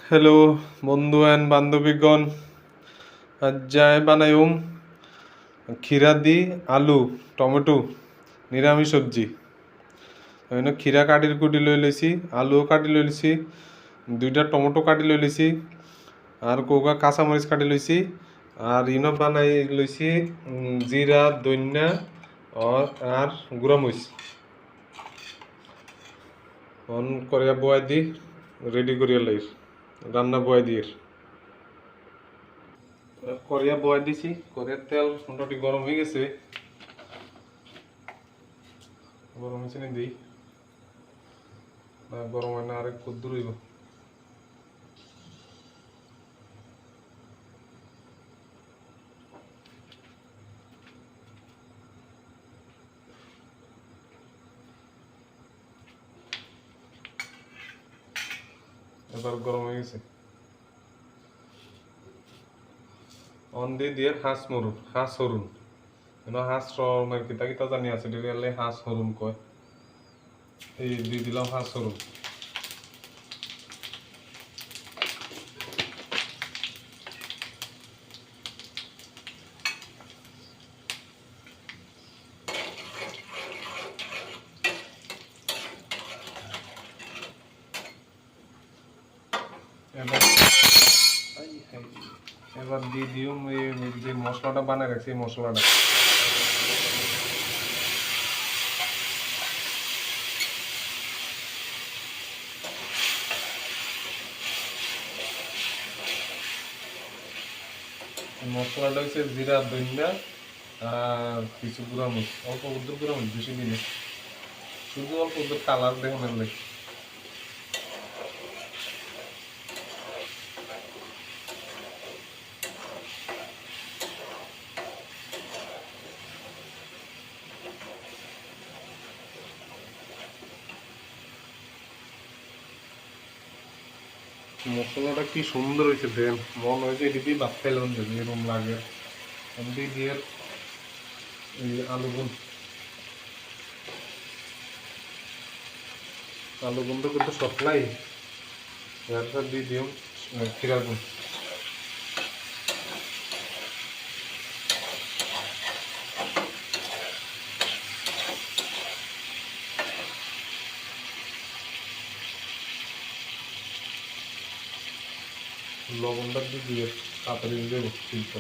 Hello বন্ধু and বান্ধবীগণ, আজ যায় বানাইম খিরা দি আলু টমেটো নিরামিষ সবজি। ওইখানে খিরা কাটি কুটি লৈ লৈছি, আলুও কাটি লৈ লৈছি, দুইটা টমেটো কাটি লৈ লৈছি, আর কৌকা কাঁচামরিচ কাটি লইছি। আর ইনো বানাই লইছি জিরা দইন্যা আর গুঁড়ামরিচ অন করিয়া বয়াই দি রেডি করিয়া লাই রান্না বয়াই দিয়ে করিয়া বয়াই দিছি। করিয়ার তেল মোটামুটি গরম হয়ে গেছে, গরম হয়েছে নি দিই না, গরম হয় না, আরেক কদ্দুর হইব। এবার গরম হয়ে গেছে, অন দিয়ে দিয়ে হাঁস হরুন হাঁস রমের কিতা কিতা জানি আছে, ডিরিয়ালে হাঁস হরুন কয়। এই দিয়ে দিলাম হাঁস হরুন। এবার এবার দিয়ে দিও যে মশলাটা বানায় রাখছি, এই মশলাটা মশলাটা হচ্ছে জিরা দইন্যা আর কিছু গুঁড়ামরিচ, অল্প উদ্দুর গুঁড়ামরিচ, বেশি দিনে শুধু অল্প উদ্দুর কালার দেখুন লাগে। মশলাটা কি সুন্দর হয়েছে, দেন মন হয়েছে এটি দিয়ে ভাত খাইলাম যদি এরকম লাগে। এমনি দিয়ে এই আলু গুন্ড কিন্তু সপ্লাই এরপর দিয়ে দিও খিরা গুণ। লবণটা দিয়ে তাড়াতাড়ি দেবো শিল্প।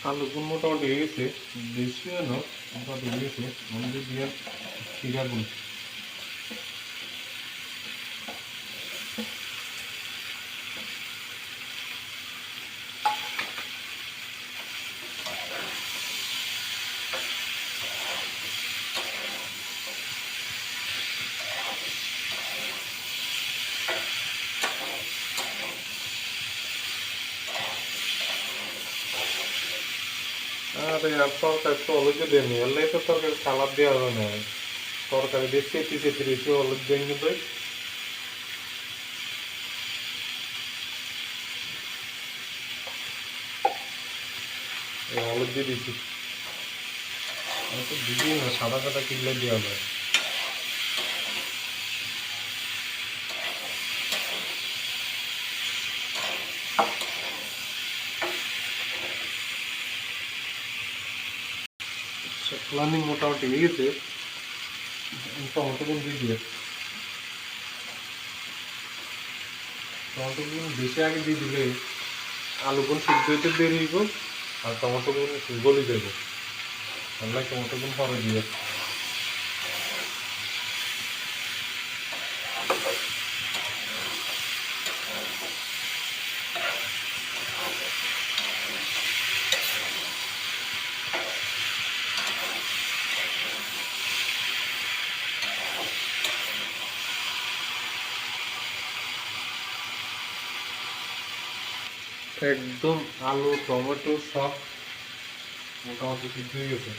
আলুগুন মোটামুটি হয়ে গেছে, বেশি না মোটামুটি হয়ে গেছে। মন্দির দিয়ে খিরাগুন আরে আর তরকারি তো হলুদ দিয়ে দেয়নি, এলে তো তরকারি সালাদ দেওয়া হবে না, তরকারি দিয়ে চেপি চেপি দিয়েছি হলুদ দিয়ে কিন্তু হলুদ দিয়ে দিচ্ছি। আমি তো দিদি না, সাদা সাদা কিনলে দেওয়া যায়। প্ল্যানিং মোটামুটি হয়ে গেছে, টমেটো গুলো দিয়ে দিয়ে টমেটো গুলো বেশি আগে দিয়ে দিলে আলুগুলো সিদ্ধ হইতে দেরি হইব আর টমেটো গুলো গলি দেব। আমরা টমেটো গুলো পরে দিয়ে একদম আলু টমেটো সব মোটামুটি সিদ্ধ হয়ে গেছে।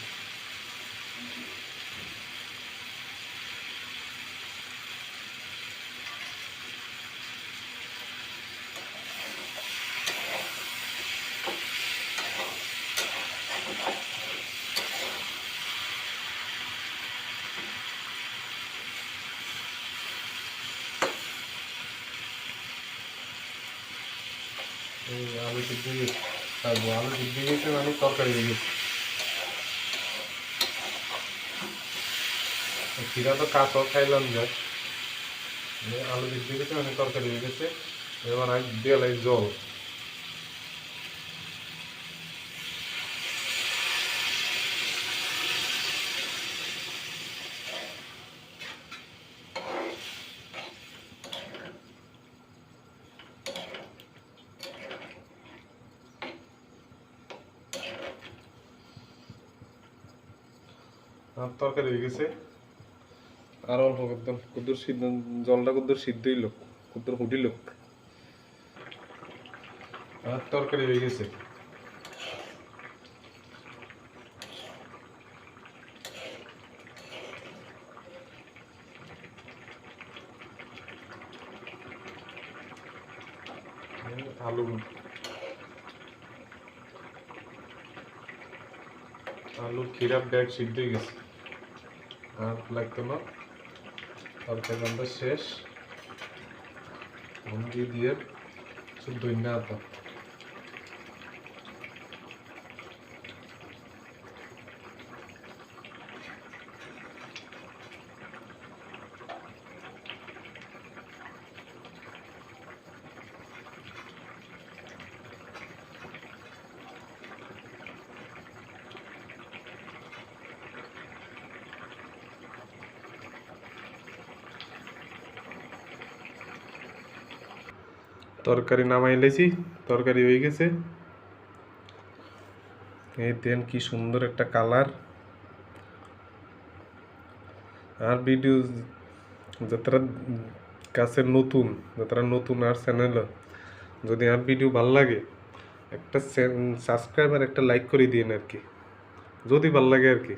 আলু সিদ্ধ হয়ে গেছে, আলু সিদ্ধ হয়ে গেছে মানে তরকারি হয়ে গেছে। খিরা তো কাঁচাও খাইলাম যায়, আলু সিদ্ধ হয়ে গেছে মানে তরকারি হয়ে গেছে। এবার আমি দিয়ে লাগে জল। আর তরকারি হয়ে গেছে, আর অল্প একদম কুদ্দুর সিদ্ধ, জলটা কুদ্দুর সিদ্ধ হইল, কুদ্দুর ফুটিল, আর তরকারি হয়ে গেছে। আলু আলু খিরা ব্যাগ সিদ্ধ হয়ে গেছে, আর লাগতো না। তরকারি রান্না শেষ, দিয়ে দিয়ে শুধু না আতা। তরকারি নামাই লেছি, তরকারি হয়ে গেছে। এই দেন কি সুন্দর একটা কালার। আর ভিডিও যারা কাছে নতুন, যারা নতুন আর চ্যানেল, যদি আর ভিডিও ভালো লাগে একটা সাবস্ক্রাইব আর একটা লাইক করে দিন আর কি, যদি ভালো লাগে আর কি।